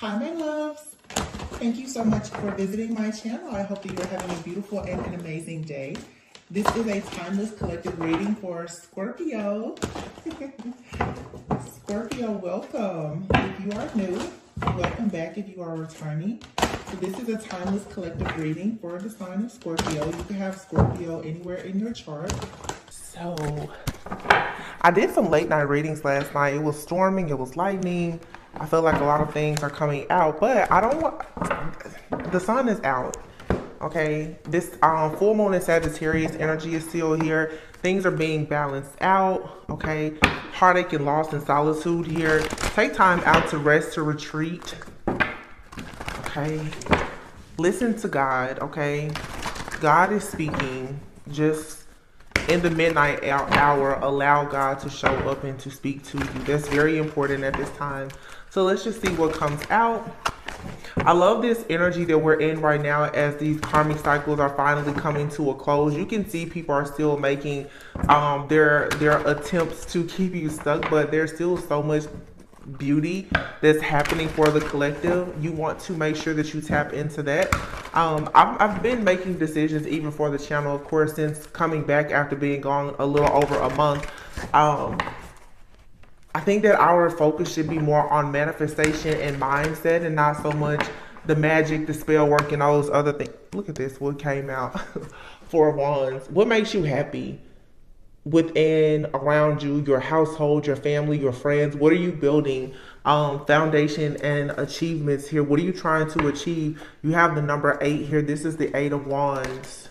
Hi, my loves. Thank you so much for visiting my channel. I hope that you're having a beautiful and an amazing day. This is a timeless collective reading for Scorpio. Scorpio, welcome. If you are new, welcome back if you are returning. So this is a timeless collective reading for the sign of Scorpio. You can have Scorpio anywhere in your chart. So I did some late night readings last night. It was storming, it was lightning. I feel like a lot of things are coming out, but I don't want, the sun is out, okay? This full moon in Sagittarius energy is still here. Things are being balanced out, okay? Heartache and loss and solitude here. Take time out to rest, to retreat, okay? Listen to God, okay? God is speaking. Just in the midnight hour, allow God to show up and to speak to you. That's very important at this time. So let's just see what comes out. I love this energy that we're in right now as these karmic cycles are finally coming to a close. You can see people are still making their attempts to keep you stuck, but there's still so much beauty that's happening for the collective. You want to make sure that you tap into that. I've been making decisions even for the channel, of course, since coming back after being gone a little over a month. I think that our focus should be more on manifestation and mindset and not so much the magic, the spell work, and all those other things. Look at this, what came out. Four of Wands. What makes you happy within, around you, your household, your family, your friends? What are you building? Foundation and achievements here. What are you trying to achieve? You have the number 8 here. This is the 8 of Wands.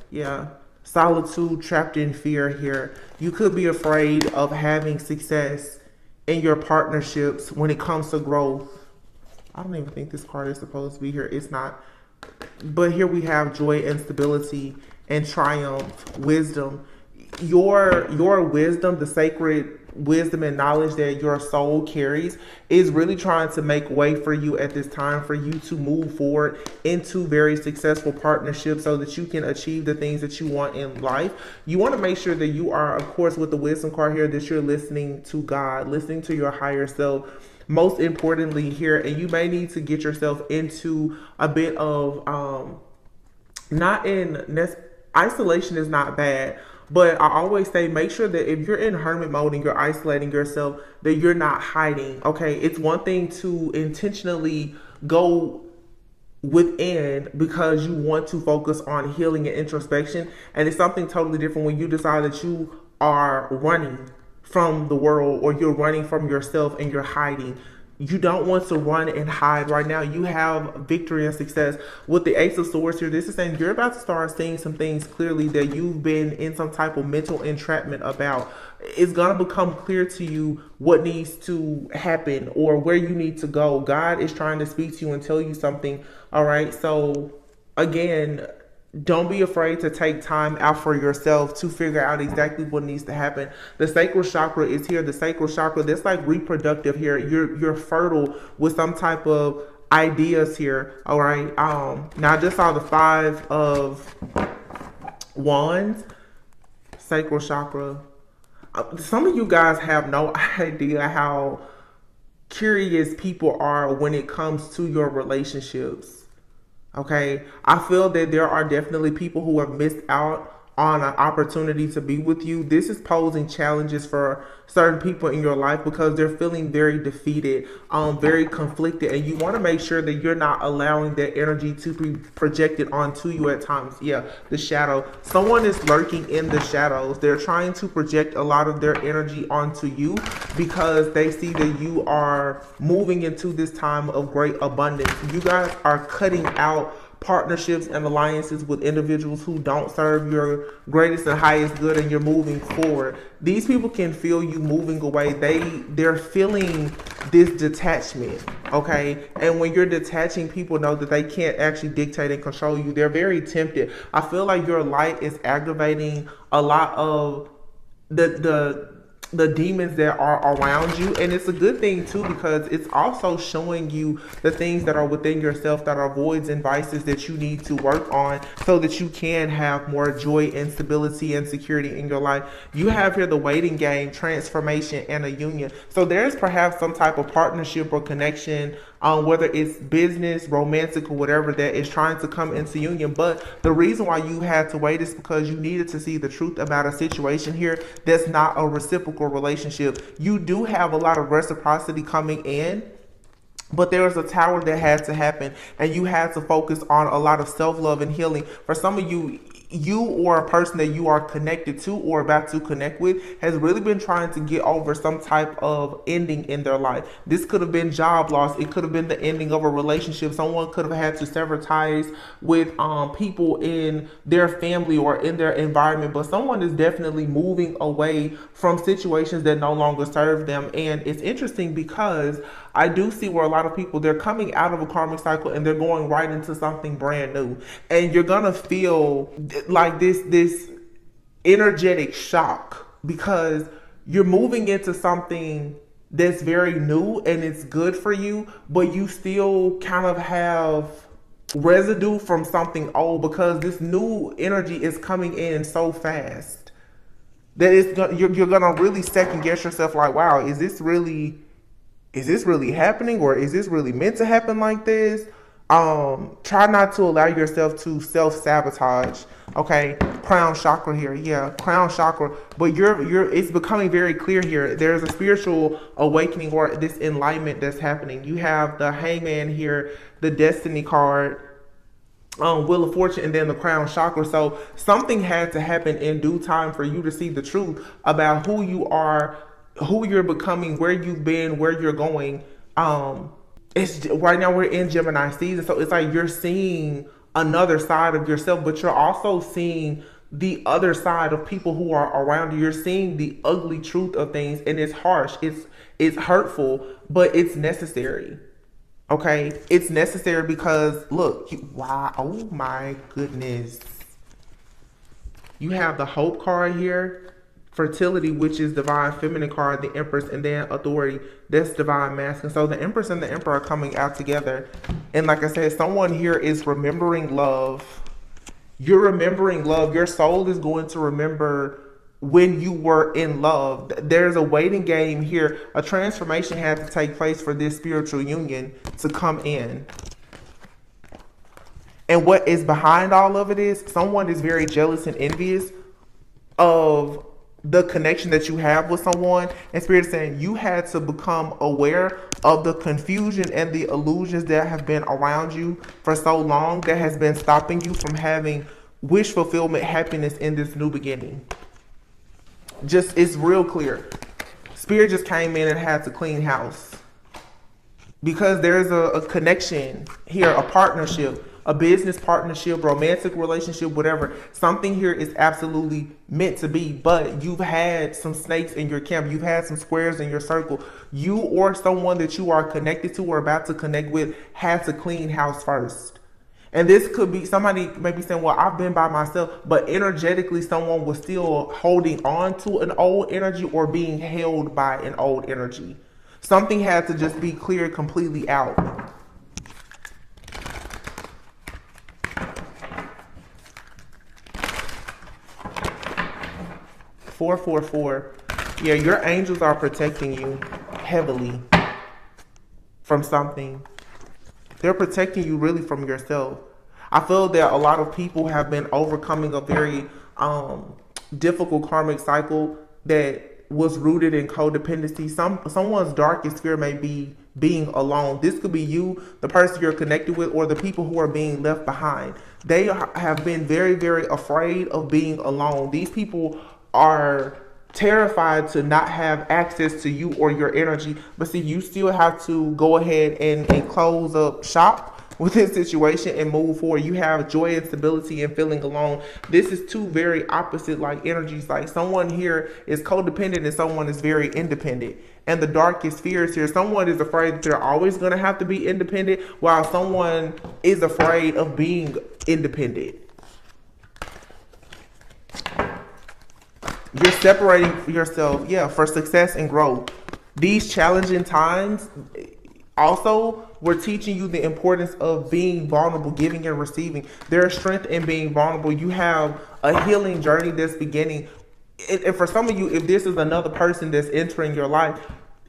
Yeah. Solitude, trapped in fear here. You could be afraid of having success in your partnerships when it comes to growth. I don't even think this card is supposed to be here. It's not. But here we have joy and stability and triumph, wisdom. Your wisdom, the sacred wisdom and knowledge that your soul carries, is really trying to make way for you at this time, for you to move forward into very successful partnerships so that you can achieve the things that you want in life. You want to make sure that you are, of course, with the wisdom card here, that you're listening to God, listening to your higher self, most importantly here. And you may need to get yourself into a bit of isolation is not bad. But I always say, make sure that if you're in hermit mode and you're isolating yourself, that you're not hiding, okay? It's one thing to intentionally go within because you want to focus on healing and introspection. And it's something totally different when you decide that you are running from the world or you're running from yourself and you're hiding. You don't want to run and hide right now. You have victory and success. With the Ace of Swords here, this is saying you're about to start seeing some things clearly that you've been in some type of mental entrapment about. It's going to become clear to you what needs to happen or where you need to go. God is trying to speak to you and tell you something. All right. So again, don't be afraid to take time out for yourself to figure out exactly what needs to happen. The sacral chakra is here. The sacral chakra, that's like reproductive here. You're fertile with some type of ideas here. All right. Now I just saw the 5 of Wands, sacral chakra. Some of you guys have no idea how curious people are when it comes to your relationships. Okay, I feel that there are definitely people who have missed out on an opportunity to be with you. This is posing challenges for certain people in your life because they're feeling very defeated, very conflicted, and you want to make sure that you're not allowing that energy to be projected onto you at times. Yeah, the shadow. Someone is lurking in the shadows. They're trying to project a lot of their energy onto you because they see that you are moving into this time of great abundance. You guys are cutting out partnerships and alliances with individuals who don't serve your greatest and highest good, and you're moving forward. These people can feel you moving away. They're feeling this detachment, okay? And when you're detaching, people know that they can't actually dictate and control you. They're very tempted. I feel like your light is aggravating a lot of the demons that are around you, and it's a good thing too because it's also showing you the things that are within yourself that are voids and vices that you need to work on so that you can have more joy and stability and security in your life. You have here the waiting game, transformation, and a union. So there's perhaps some type of partnership or connection whether it's business, romantic, or whatever that is trying to come into union. But the reason why you had to wait is because you needed to see the truth about a situation here that's not a reciprocal relationship. You do have a lot of reciprocity coming in, but there was a tower that had to happen, and you had to focus on a lot of self-love and healing. For some of you, you or a person that you are connected to or about to connect with has really been trying to get over some type of ending in their life. This could have been job loss. It could have been the ending of a relationship. Someone could have had to sever ties with people in their family or in their environment, but someone is definitely moving away from situations that no longer serve them. And it's interesting because I do see where a lot of people, they're coming out of a karmic cycle and they're going right into something brand new. And you're gonna feel like this energetic shock because you're moving into something that's very new and it's good for you, but you still kind of have residue from something old because this new energy is coming in so fast that you're gonna really second guess yourself like, wow, is this really happening, or is this really meant to happen like this? Try not to allow yourself to self-sabotage. Okay, crown chakra here. Yeah, crown chakra. But it's becoming very clear here. There's a spiritual awakening or this enlightenment that's happening. You have the hangman here, the destiny card, Wheel of Fortune, and then the crown chakra. So something had to happen in due time for you to see the truth about who you are, who you're becoming, where you've been, where you're going. It's right now we're in Gemini season, so it's like you're seeing another side of yourself, but you're also seeing the other side of people who are around you. You're seeing the ugly truth of things, and it's harsh, it's hurtful, but it's necessary. Okay, it's necessary because look, wow, oh my goodness, you have the Hope card here. Fertility, which is divine feminine card, the Empress, and then authority, that's divine masculine. So the Empress and the Emperor are coming out together. And like I said, someone here is remembering love. You're remembering love. Your soul is going to remember when you were in love. There's a waiting game here. A transformation had to take place for this spiritual union to come in. And what is behind all of it is someone is very jealous and envious of the connection that you have with someone, and Spirit is saying you had to become aware of the confusion and the illusions that have been around you for so long that has been stopping you from having wish fulfillment, happiness in this new beginning. Just, it's real clear. Spirit just came in and had to clean house because there's a connection here, a partnership, a business partnership, romantic relationship, whatever. Something here is absolutely meant to be, but you've had some snakes in your camp. You've had some squares in your circle. You or someone that you are connected to or about to connect with had to clean house first. And this could be somebody maybe saying, well, I've been by myself, but energetically someone was still holding on to an old energy or being held by an old energy. Something had to just be cleared completely out. 444. Yeah, your angels are protecting you heavily from something. They're protecting you really from yourself. I feel that a lot of people have been overcoming a very difficult karmic cycle that was rooted in codependency. Someone's darkest fear may be being alone. This could be you, the person you're connected with, or the people who are being left behind. They have been very, very afraid of being alone. These people are terrified to not have access to you or your energy. But see, you still have to go ahead and close up shop with this situation and move forward. You have joy and stability and feeling alone. This is two very opposite like energies. Like someone here is codependent and someone is very independent. And the darkest fears here, someone is afraid that they're always going to have to be independent, while someone is afraid of being independent. You're separating yourself, for success and growth. These challenging times also, we're teaching you the importance of being vulnerable, giving and receiving. There's strength in being vulnerable. You have a healing journey that's beginning. And for some of you, if this is another person that's entering your life,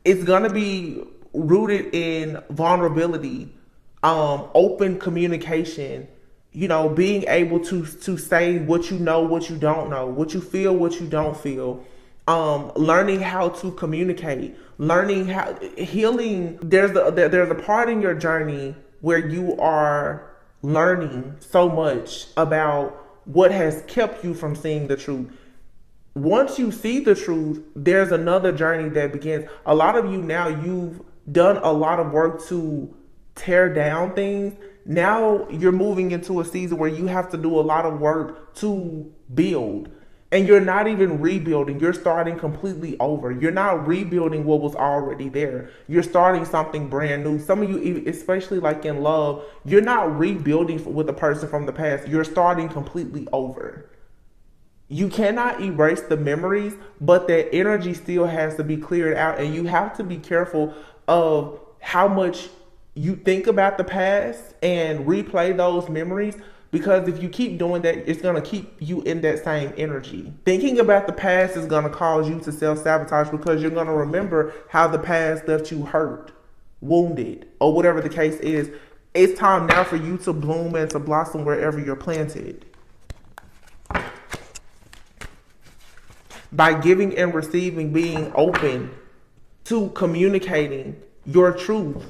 it's going to be rooted in vulnerability, open communication, being able to say what you know, what you don't know, what you feel, what you don't feel, learning how to communicate, learning how healing. There's a part in your journey where you are learning so much about what has kept you from seeing the truth. Once you see the truth, there's another journey that begins. A lot of you now, you've done a lot of work to tear down things. Now you're moving into a season where you have to do a lot of work to build. And you're not even rebuilding, you're starting completely over. You're not rebuilding what was already there. You're starting something brand new. Some of you, especially like in love, you're not rebuilding with a person from the past. You're starting completely over. You cannot erase the memories, but that energy still has to be cleared out. And you have to be careful of how much you think about the past and replay those memories. Because if you keep doing that, it's going to keep you in that same energy. Thinking about the past is going to cause you to self-sabotage, because you're going to remember how the past left you hurt, wounded, or whatever the case is. It's time now for you to bloom and to blossom wherever you're planted. By giving and receiving, being open to communicating your truth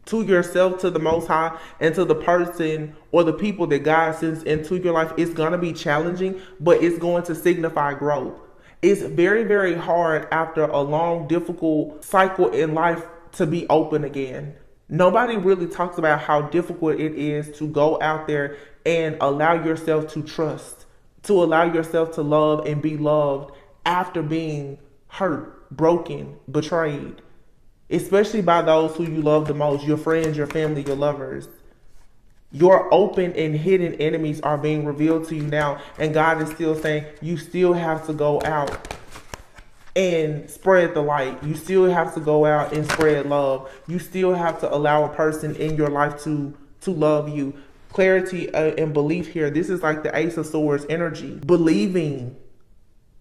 to yourself, to the Most High, and to the person or the people that God sends into your life. It's going to be challenging, but it's going to signify growth. It's very, very hard after a long, difficult cycle in life to be open again. Nobody really talks about how difficult it is to go out there and allow yourself to trust, to allow yourself to love and be loved after being hurt, broken, betrayed. Especially by those who you love the most, your friends, your family, your lovers. Your open and hidden enemies are being revealed to you now. And God is still saying, you still have to go out and spread the light. You still have to go out and spread love. You still have to allow a person in your life to love you. Clarity and belief here. This is like the Ace of Swords energy. Believing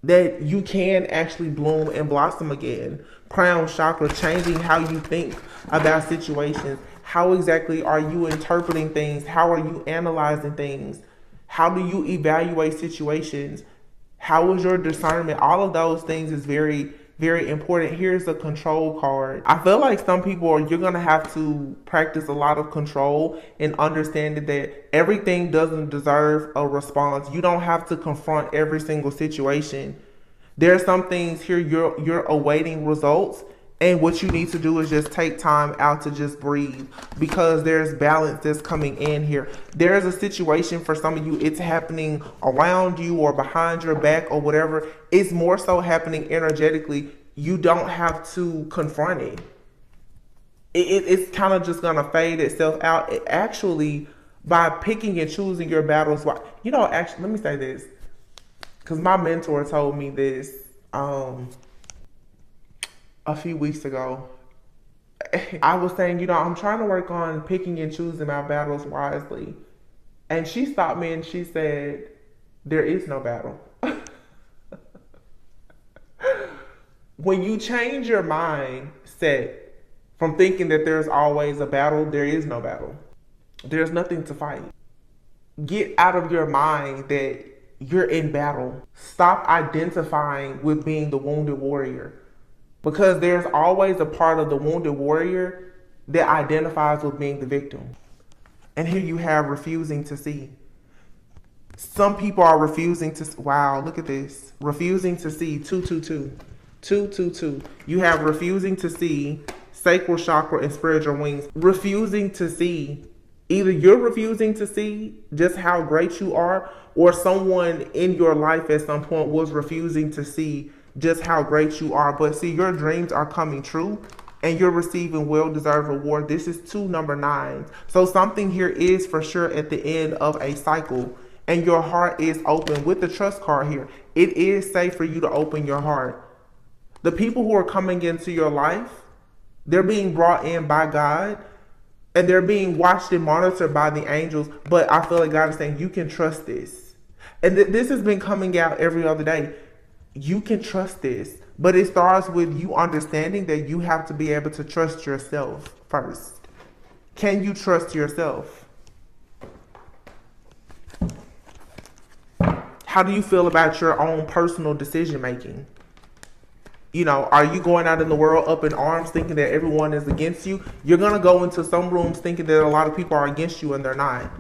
that you can actually bloom and blossom again. Crown chakra, changing how you think about situations. How exactly are you interpreting things? How are you analyzing things? How do you evaluate situations? How is your discernment? All of those things is very, very important. Here's the control card. I feel like some people you're going to have to practice a lot of control and understanding that everything doesn't deserve a response. You don't have to confront every single situation. There are some things here you're awaiting results, and what you need to do is just take time out to just breathe, because there's balance that's coming in here. There's a situation for some of you, it's happening around you or behind your back or whatever. It's more so happening energetically. You don't have to confront it. It's kind of just going to fade itself out. Actually, by picking and choosing your battles, actually, let me say this. Because my mentor told me this a few weeks ago. I was saying, I'm trying to work on picking and choosing my battles wisely. And she stopped me and she said, there is no battle. When you change your mindset from thinking that there's always a battle, there is no battle. There's nothing to fight. Get out of your mind that you're in battle. Stop identifying with being the wounded warrior, because there's always a part of the wounded warrior that identifies with being the victim. And here you have refusing to see. Some people are refusing to, wow, look at this. Refusing to see, 222. 222. You have refusing to see, sacral chakra, and spread your wings. Refusing to see. Either you're refusing to see just how great you are, or someone in your life at some point was refusing to see just how great you are. But see, your dreams are coming true and you're receiving well-deserved reward. This is 2 number 9. So something here is for sure at the end of a cycle, and your heart is open. With the trust card here, it is safe for you to open your heart. The people who are coming into your life, they're being brought in by God, and they're being watched and monitored by the angels. But I feel like God is saying, you can trust this. And this has been coming out every other day. You can trust this. But it starts with you understanding that you have to be able to trust yourself first. Can you trust yourself? How do you feel about your own personal decision making? You know, are you going out in the world up in arms thinking that everyone is against you? You're going to go into some rooms thinking that a lot of people are against you and they're not.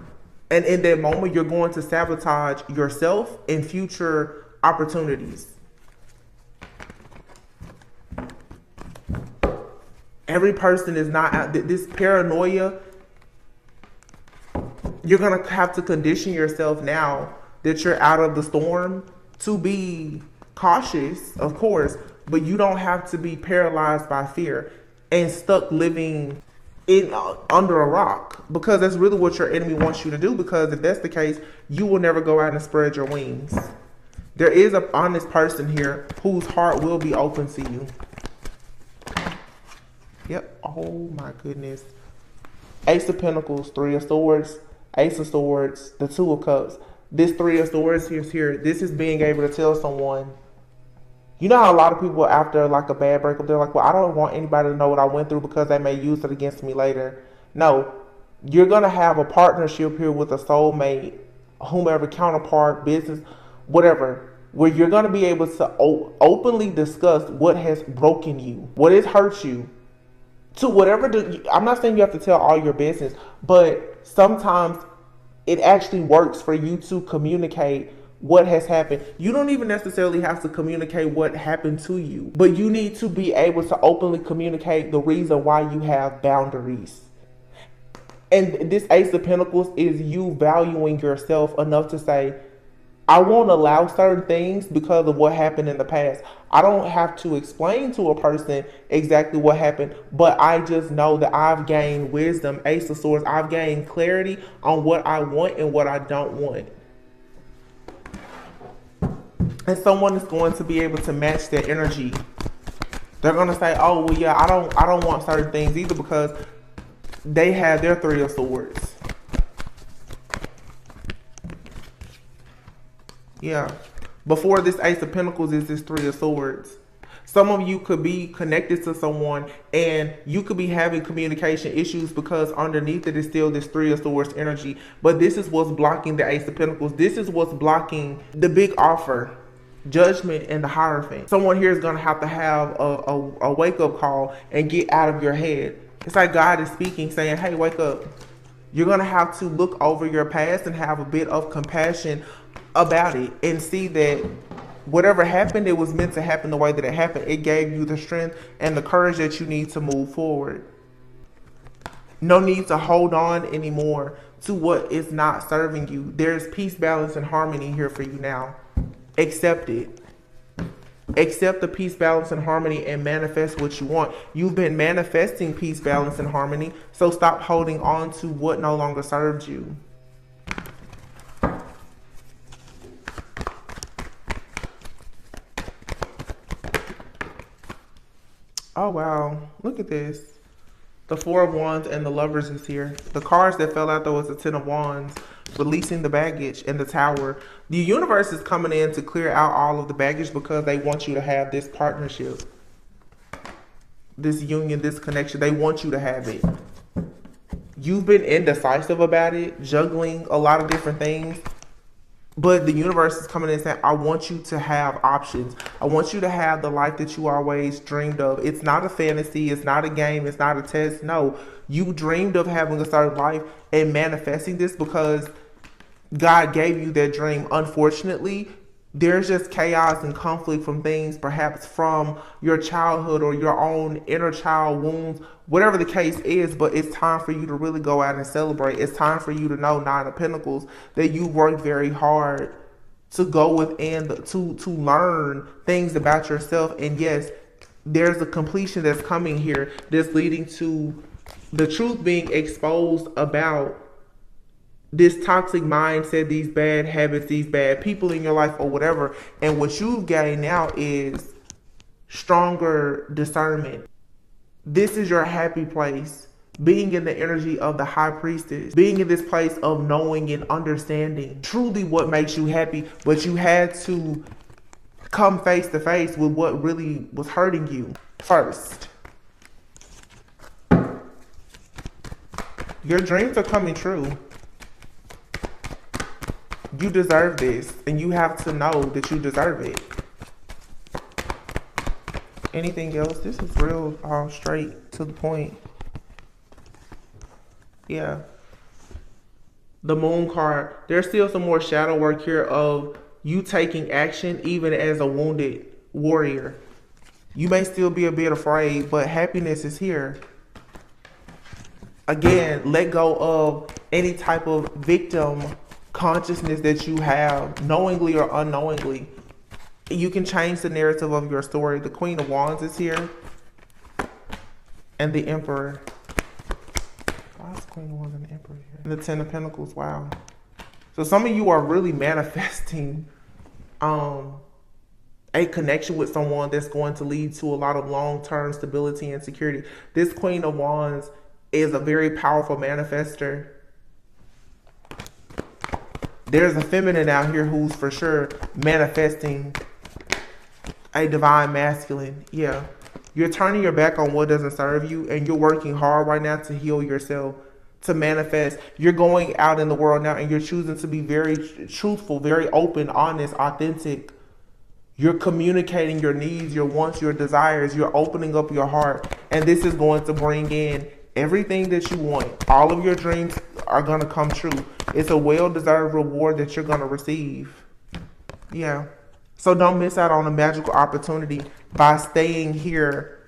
And in that moment, you're going to sabotage yourself and future opportunities. Every person is not out. This paranoia, you're going to have to condition yourself now that you're out of the storm to be cautious, of course, but you don't have to be paralyzed by fear and stuck living in under a rock, because that's really what your enemy wants you to do. Because if that's the case, you will never go out and spread your wings. There is an honest person here whose heart will be open to you. Yep. Oh my goodness. Ace of Pentacles, Three of Swords, Ace of Swords, the Two of Cups. This Three of Swords is here. This is being able to tell someone. You know how a lot of people after like a bad breakup, they're like, well, I don't want anybody to know what I went through because they may use it against me later. No, you're going to have a partnership here with a soulmate, whomever, counterpart, business, whatever, where you're going to be able to openly discuss what has broken you, what has hurt you. To whatever, I'm not saying you have to tell all your business, but sometimes it actually works for you to communicate what has happened. You don't even necessarily have to communicate what happened to you, but you need to be able to openly communicate the reason why you have boundaries. And this Ace of Pentacles is you valuing yourself enough to say, I won't allow certain things because of what happened in the past. I don't have to explain to a person exactly what happened, but I just know that I've gained wisdom, Ace of Swords. I've gained clarity on what I want and what I don't want. And someone is going to be able to match their energy. They're going to say, oh, well, yeah, I don't want certain things either, because they have their Three of Swords. Yeah. Before this Ace of Pentacles is this Three of Swords. Some of you could be connected to someone and you could be having communication issues because underneath it is still this Three of Swords energy. But this is what's blocking the Ace of Pentacles. This is what's blocking the big offer, Judgment, and the Hierophant. Someone here is going to have a wake-up call and get out of your head. It's like God is speaking, saying, hey, wake up. You're going to have to look over your past and have a bit of compassion about it and see that whatever happened, it was meant to happen the way that it happened. It gave you the strength and the courage that you need to move forward. No need to hold on anymore to what is not serving you. There's peace, balance, and harmony here for you now. Accept it. Accept the peace, balance, and harmony and manifest what you want. You've been manifesting peace, balance, and harmony, so stop holding on to what no longer serves you. Oh, wow. Look at this. The Four of Wands and the Lovers is here. The cards that fell out, though, was the Ten of Wands, releasing the baggage, and the Tower. The universe is coming in to clear out all of the baggage because they want you to have this partnership, this union, this connection. They want you to have it. You've been indecisive about it, juggling a lot of different things. But the universe is coming in and saying, I want you to have options. I want you to have the life that you always dreamed of. It's not a fantasy. It's not a game. It's not a test. No, you dreamed of having a certain life and manifesting this because God gave you that dream. Unfortunately, there's just chaos and conflict from things, perhaps from your childhood or your own inner child wounds, whatever the case is. But it's time for you to really go out and celebrate. It's time for you to know, Nine of Pentacles, that you worked very hard to go within, to learn things about yourself. And yes, there's a completion that's coming here that's leading to the truth being exposed about this toxic mindset, these bad habits, these bad people in your life or whatever. And what you've gained now is stronger discernment. This is your happy place. Being in the energy of the High Priestess. Being in this place of knowing and understanding truly what makes you happy. But you had to come face to face with what really was hurting you first. Your dreams are coming true. You deserve this, and you have to know that you deserve it. Anything else? This is real straight to the point. Yeah. The moon card. There's still some more shadow work here of you taking action even as a wounded warrior. You may still be a bit afraid, but happiness is here. Again, let go of any type of victim consciousness that you have, knowingly or unknowingly. You can change the narrative of your story. The Queen of Wands is here. And the Emperor. Why is Queen of Wands and the Emperor here? And the Ten of Pentacles, wow. So some of you are really manifesting a connection with someone that's going to lead to a lot of long-term stability and security. This Queen of Wands is a very powerful manifester. There's a feminine out here who's for sure manifesting a divine masculine. Yeah. You're turning your back on what doesn't serve you, and you're working hard right now to heal yourself, to manifest. You're going out in the world now and you're choosing to be very truthful, very open, honest, authentic. You're communicating your needs, your wants, your desires. You're opening up your heart. And this is going to bring in everything that you want. All of your dreams are going to come true. It's a well-deserved reward that you're going to receive. Yeah. So don't miss out on a magical opportunity by staying here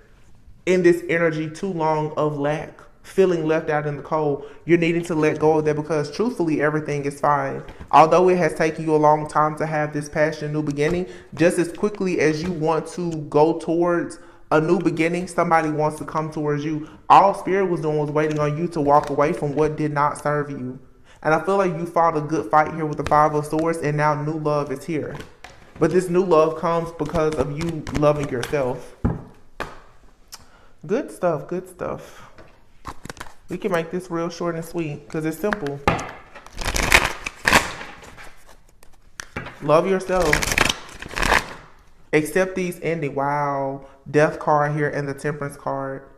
in this energy too long of lack, feeling left out in the cold. You're needing to let go of that because truthfully, everything is fine. Although it has taken you a long time to have this passion, new beginning, just as quickly as you want to go towards a new beginning, somebody wants to come towards you. All Spirit was doing was waiting on you to walk away from what did not serve you. And I feel like you fought a good fight here with the Five of Swords, and now new love is here. But this new love comes because of you loving yourself. Good stuff, good stuff. We can make this real short and sweet because it's simple. Love yourself. Accept these ending. Wow. Death card here and the Temperance card.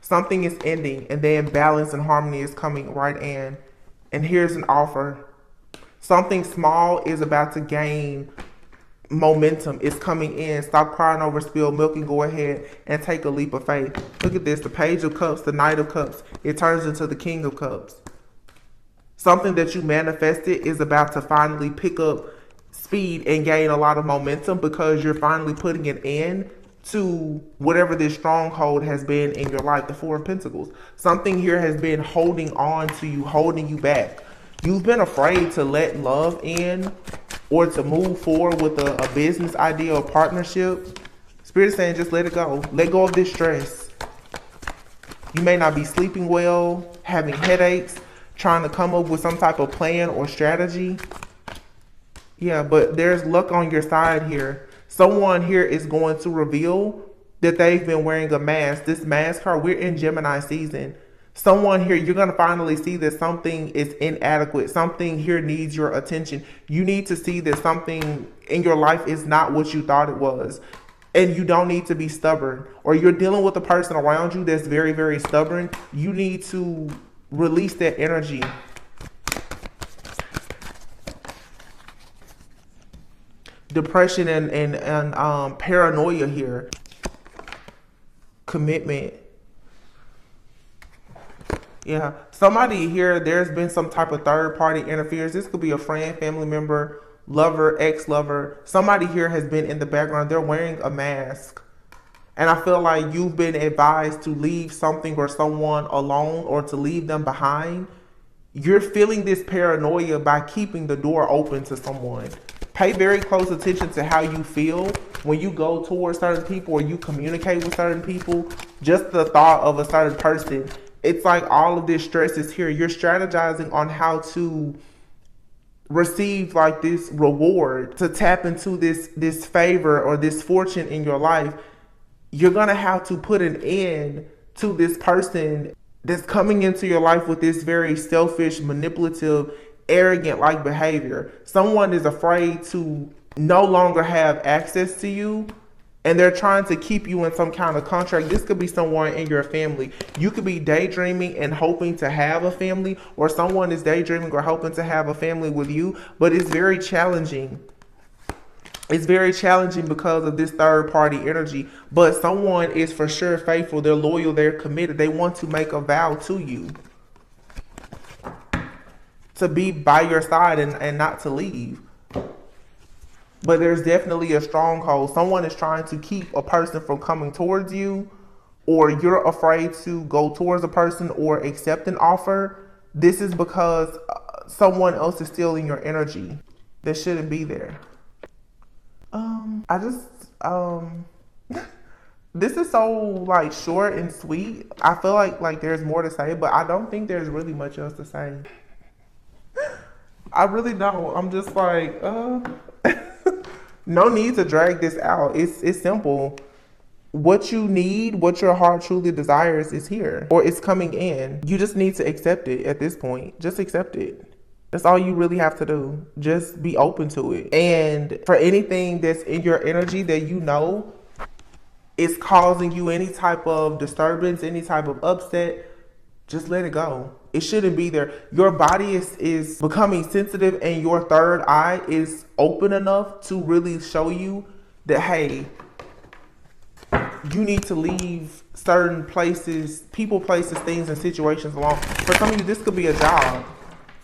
Something is ending and then balance and harmony is coming right in. And here's an offer. Something small is about to gain momentum. It's coming in. Stop crying over spilled milk and go ahead and take a leap of faith. Look at this. The Page of Cups, the Knight of Cups. It turns into the King of Cups. Something that you manifested is about to finally pick up speed and gain a lot of momentum because you're finally putting an end to whatever this stronghold has been in your life. The Four of Pentacles. Something here has been holding on to you, holding you back. You've been afraid to let love in or to move forward with a business idea or partnership. Spirit is saying just let it go. Let go of this stress. You may not be sleeping well, having headaches, trying to come up with some type of plan or strategy. Yeah, but there's luck on your side here. Someone here is going to reveal that they've been wearing a mask. This mask card, we're in Gemini season. Someone here, you're going to finally see that something is inadequate. Something here needs your attention. You need to see that something in your life is not what you thought it was. And you don't need to be stubborn. Or you're dealing with a person around you that's very, very stubborn. You need to release that energy. Depression and paranoia here. Commitment. Yeah, somebody here, there's been some type of third party interference. This could be a friend, family member, lover, ex-lover. Somebody here has been in the background. They're wearing a mask. And I feel like you've been advised to leave something or someone alone or to leave them behind. You're feeling this paranoia by keeping the door open to someone. Pay very close attention to how you feel when you go towards certain people or you communicate with certain people. Just the thought of a certain person. It's like all of this stress is here. You're strategizing on how to receive like this reward, to tap into this favor or this fortune in your life. You're going to have to put an end to this person that's coming into your life with this very selfish, manipulative, arrogant like behavior. Someone is afraid to no longer have access to you, and they're trying to keep you in some kind of contract. This could be someone in your family. You could be daydreaming and hoping to have a family, or someone is daydreaming or hoping to have a family with you, but it's very challenging. It's very challenging because of this third party energy, but someone is for sure faithful. They're loyal. They're committed. They want to make a vow to you to be by your side and not to leave. But there's definitely a stronghold. Someone is trying to keep a person from coming towards you, or you're afraid to go towards a person or accept an offer. This is because someone else is stealing your energy that shouldn't be there. This is so like short and sweet. I feel like there's more to say, but I don't think there's really much else to say. I really don't. I'm just like, no need to drag this out. It's simple. What you need, what your heart truly desires is here, or it's coming in. You just need to accept it at this point. Just accept it. That's all you really have to do. Just be open to it. And for anything that's in your energy that you know is causing you any type of disturbance, any type of upset, just let it go. It shouldn't be there. Your body is becoming sensitive, and your third eye is open enough to really show you that, hey, you need to leave certain places, people, places, things, and situations alone. For some of you, this could be a job.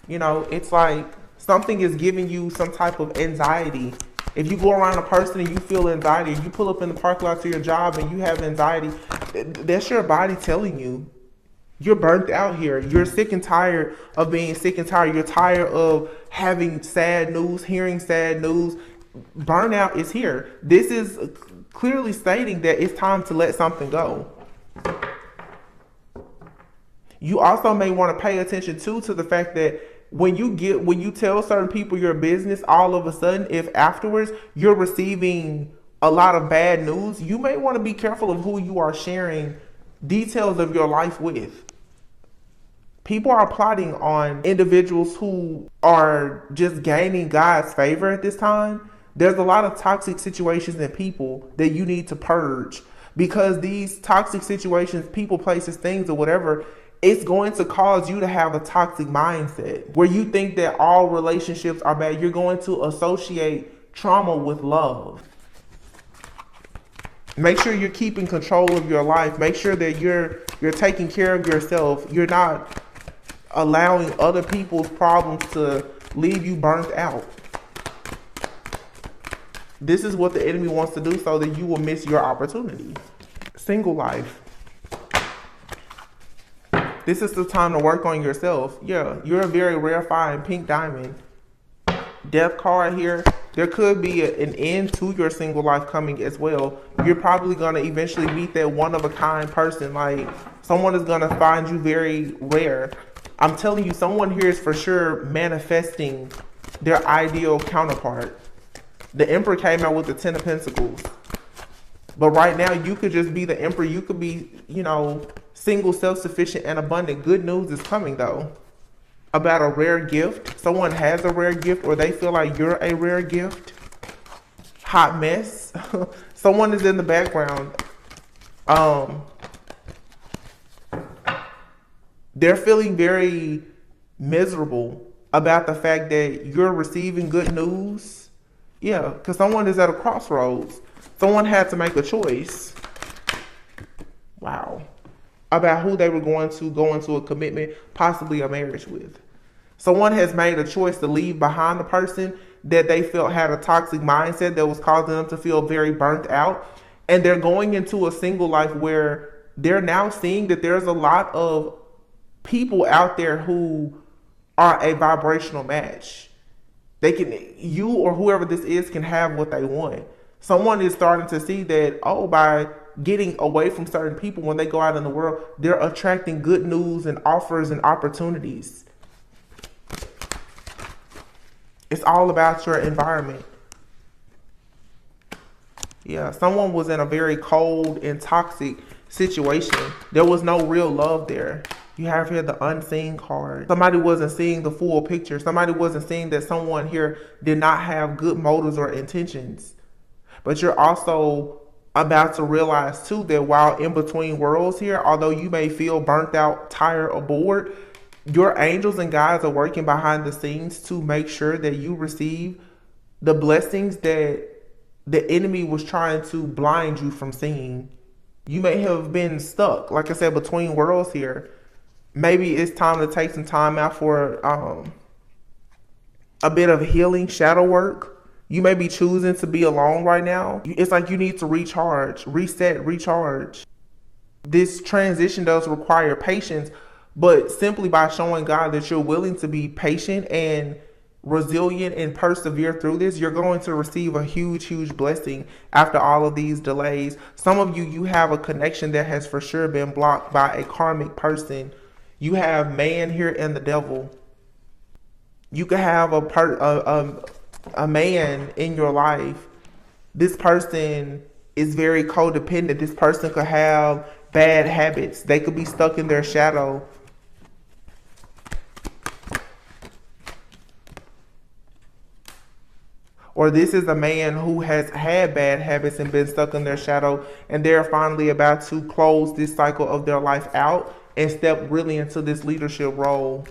You know, it's like something is giving you some type of anxiety. If you go around a person and you feel anxiety, you pull up in the parking lot to your job and you have anxiety, that's your body telling you you're burnt out here. You're sick and tired of being sick and tired. You're tired of having sad news, hearing sad news. Burnout is here. This is clearly stating that it's time to let something go. You also may want to pay attention to the fact that when you tell certain people your business, all of a sudden, if afterwards you're receiving a lot of bad news, you may want to be careful of who you are sharing details of your life with. People are plotting on individuals who are just gaining God's favor at this time. There's a lot of toxic situations and people that you need to purge, because these toxic situations, people, places, things, or whatever, it's going to cause you to have a toxic mindset where you think that all relationships are bad. You're going to associate trauma with love. Make sure you're keeping control of your life. Make sure that you're taking care of yourself. You're not allowing other people's problems to leave you burnt out. This is what the enemy wants to do so that you will miss your opportunity. Single life. This is the time to work on yourself. Yeah, you're a very rarefied pink diamond. Death card here. There could be an end to your single life coming as well. You're probably going to eventually meet that one-of-a-kind person. Like, someone is going to find you very rare. I'm telling you, someone here is for sure manifesting their ideal counterpart. The Emperor came out with the 10 of Pentacles. But right now, you could just be the Emperor. You could be, single, self-sufficient, and abundant. Good news is coming, though, about a rare gift. Someone has a rare gift, or they feel like you're a rare gift. Hot mess. Someone is in the background. They're feeling very miserable about the fact that you're receiving good news. Yeah, because someone is at a crossroads. Someone had to make a choice. Wow. About who they were going to go into a commitment, possibly a marriage with. Someone has made a choice to leave behind the person that they felt had a toxic mindset that was causing them to feel very burnt out. And they're going into a single life where they're now seeing that there's a lot of people out there who are a vibrational match. You or whoever this is can have what they want. Someone is starting to see that, by getting away from certain people when they go out in the world, they're attracting good news and offers and opportunities. It's all about your environment. Yeah, someone was in a very cold and toxic situation. There was no real love there. You have here the unseen card. Somebody wasn't seeing the full picture. Somebody wasn't seeing that someone here did not have good motives or intentions. But you're also about to realize too that while in between worlds here, although you may feel burnt out, tired, or bored, your angels and guides are working behind the scenes to make sure that you receive the blessings that the enemy was trying to blind you from seeing. You may have been stuck, like I said, between worlds here. Maybe it's time to take some time out for a bit of healing, shadow work. You may be choosing to be alone right now. It's like you need to recharge, reset, recharge. This transition does require patience, but simply by showing God that you're willing to be patient and resilient and persevere through this, you're going to receive a huge blessing after all of these delays. Some of you, you have a connection that has for sure been blocked by a karmic person. You have man here and the devil. You could have a man in your life. This person is very codependent. This person could have bad habits. They could be stuck in their shadow. Or this is a man who has had bad habits and been stuck in their shadow, and they're finally about to close this cycle of their life out and step really into this leadership role.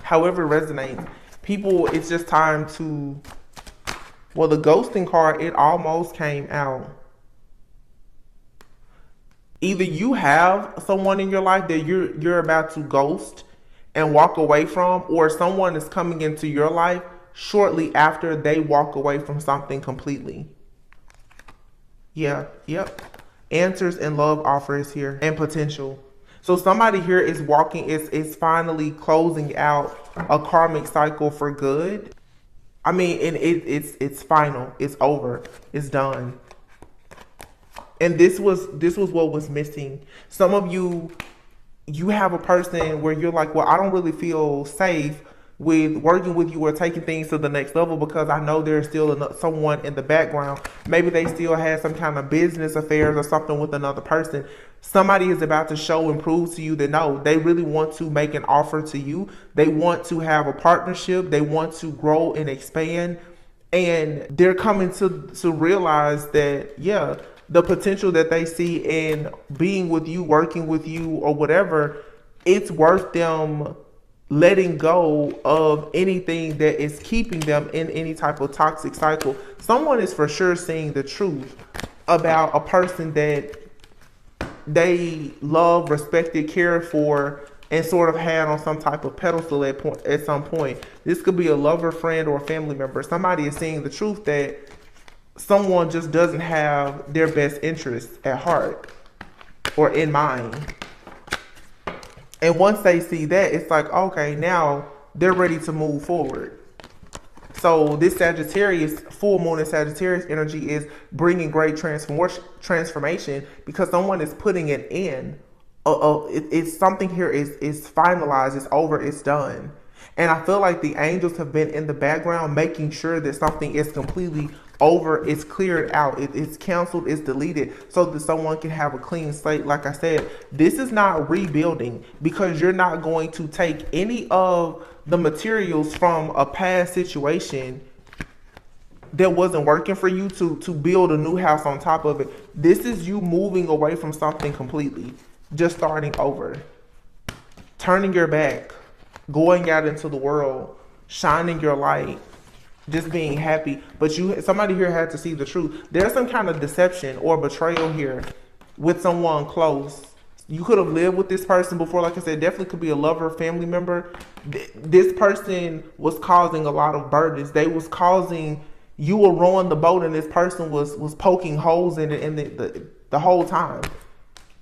However it resonates. People, it's just time to, well, the ghosting card, it almost came out. Either you have someone in your life that you're about to ghost and walk away from, or someone is coming into your life shortly after they walk away from something completely. Yep. Answers and love offers here and potential. So somebody here is is finally closing out a karmic cycle for good. I mean, and it's final. It's over. It's done. And this was what was missing. Some of you have a person where you're like, well, I don't really feel safe with working with you or taking things to the next level because I know there's still someone in the background. Maybe they still had some kind of business affairs or something with another person. Somebody is about to show and prove to you that no, they really want to make an offer to you. They want to have a partnership. They want to grow and expand. And they're coming to realize that, yeah, the potential that they see in being with you, working with you, or whatever, it's worth them letting go of anything that is keeping them in any type of toxic cycle. Someone is for sure seeing the truth about a person that they love, respected, cared for, and sort of had on some type of pedestal at some point. This could be a lover, friend, or a family member. Somebody is seeing the truth that someone just doesn't have their best interests at heart or in mind. And once they see that, it's like, okay, now they're ready to move forward. So this Sagittarius, full moon in Sagittarius energy is bringing great transformation because someone is putting an end. It's something here is finalized, it's over, it's done. And I feel like the angels have been in the background making sure that something is completely over, it's cleared out, it's canceled, it's deleted, so that someone can have a clean slate. Like I said, this is not rebuilding because you're not going to take any of the materials from a past situation that wasn't working for you to build a new house on top of it. This is you moving away from something completely, just starting over, turning your back, going out into the world, shining your light, just being happy. But somebody here had to see the truth. There's some kind of deception or betrayal here with someone close. You could have lived with this person before. Like I said, definitely could be a lover, family member. This person was causing a lot of burdens. They was causing, you were rowing the boat and this person was poking holes in it the whole time.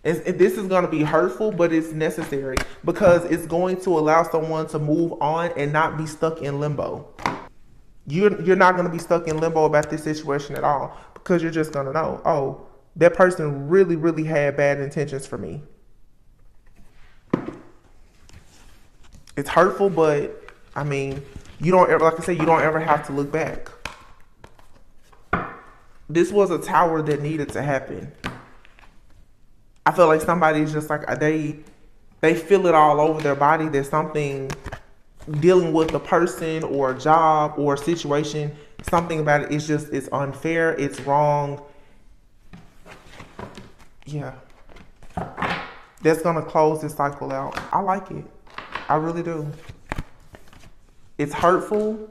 This is going to be hurtful, but it's necessary because it's going to allow someone to move on and not be stuck in limbo. You're not going to be stuck in limbo about this situation at all because you're just going to know, oh, that person really, really had bad intentions for me. It's hurtful, but I mean, you don't ever, like I said, you don't ever have to look back. This was a tower that needed to happen. I feel like somebody is just like, They feel it all over their body that something dealing with a person or a job or a situation, something about it is just, it's unfair, it's wrong. Yeah. That's gonna close this cycle out. I like it. I really do. It's hurtful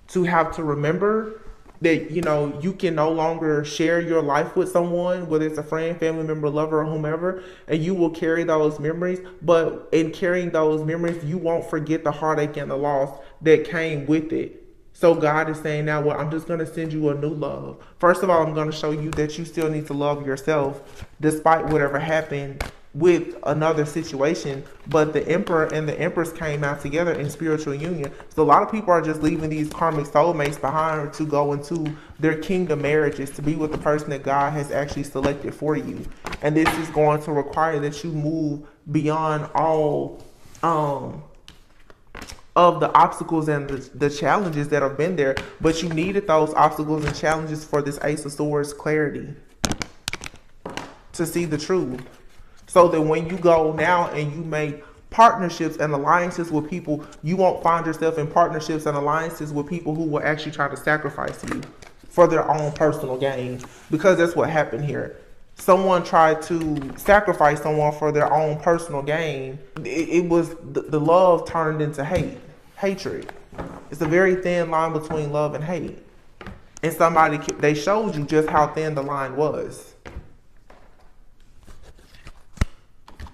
to have to remember that, you know, you can no longer share your life with someone, whether it's a friend, family member, lover, or whomever, and you will carry those memories. But in carrying those memories, you won't forget the heartache and the loss that came with it. So God is saying now, well, I'm just going to send you a new love. First of all, I'm going to show you that you still need to love yourself despite whatever happened with another situation. But the emperor and the empress came out together in spiritual union. So a lot of people are just leaving these karmic soulmates behind to go into their kingdom marriages, to be with the person that God has actually selected for you. And this is going to require that you move beyond all of the obstacles and the challenges that have been there. But you needed those obstacles and challenges for this Ace of Swords clarity, to see the truth. So that when you go now and you make partnerships and alliances with people, you won't find yourself in partnerships and alliances with people who will actually try to sacrifice you for their own personal gain. Because that's what happened here. Someone tried to sacrifice someone for their own personal gain. It was the love turned into hatred. It's a very thin line between love and hate. And they showed you just how thin the line was.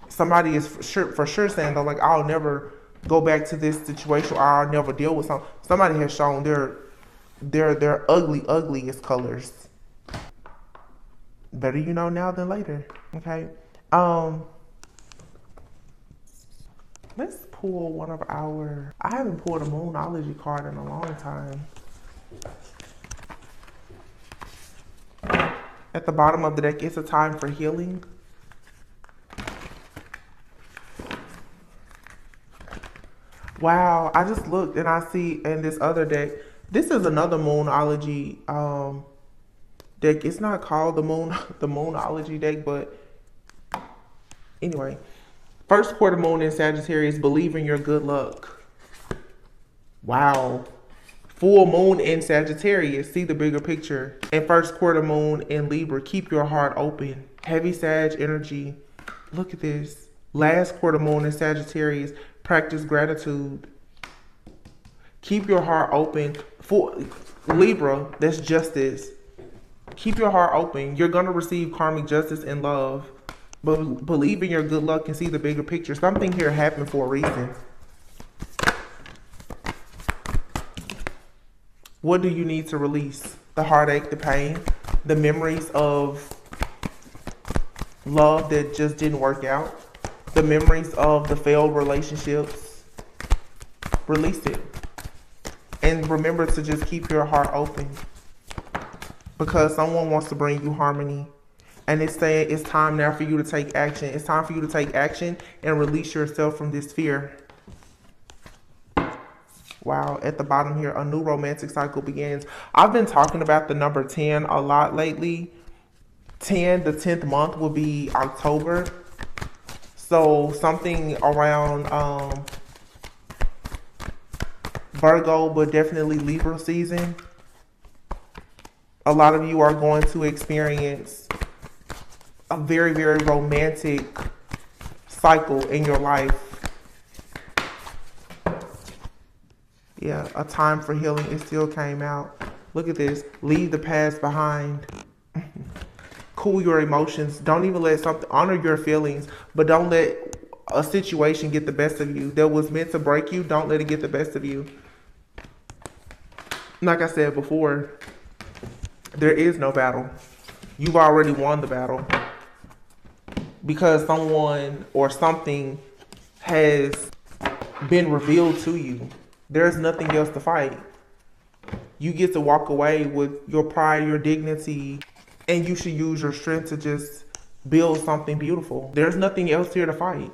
Somebody is for sure saying, though, like, I'll never go back to this situation, or I'll never deal with something. Somebody has shown their ugliest colors. Better you know now than later. Okay. Let's pull one of our, I haven't pulled a Moonology card in a long time. At the bottom of the deck, it's a time for healing. Wow, I just looked and I see in this other deck, this is another Moonology deck. It's not called the Moonology deck, but anyway. First quarter moon in Sagittarius, believe in your good luck. Wow. Full moon in Sagittarius, see the bigger picture. And first quarter moon in Libra, keep your heart open. Heavy Sag energy. Look at this. Last quarter moon in Sagittarius, practice gratitude. Keep your heart open. For Libra, that's justice. Keep your heart open. You're going to receive karmic justice and love. But believe in your good luck and see the bigger picture. Something here happened for a reason. What do you need to release? The heartache, the pain, the memories of love that just didn't work out, the memories of the failed relationships. Release it. And remember to just keep your heart open, because someone wants to bring you harmony. And it's saying it's time now for you to take action. It's time for you to take action and release yourself from this fear. Wow, at the bottom here, a new romantic cycle begins. I've been talking about the number 10 a lot lately. 10, the 10th month will be October. So something around Virgo, but definitely Libra season. A lot of you are going to experience a very, very romantic cycle in your life. Yeah, a time for healing. It still came out. Look at this. Leave the past behind. Cool your emotions. Don't even let something, honor your feelings, but don't let a situation get the best of you. That was meant to break you. Don't let it get the best of you. Like I said before, there is no battle. You've already won the battle, because someone or something has been revealed to you. There's nothing else to fight. You get to walk away with your pride, your dignity, and you should use your strength to just build something beautiful. There's nothing else here to fight.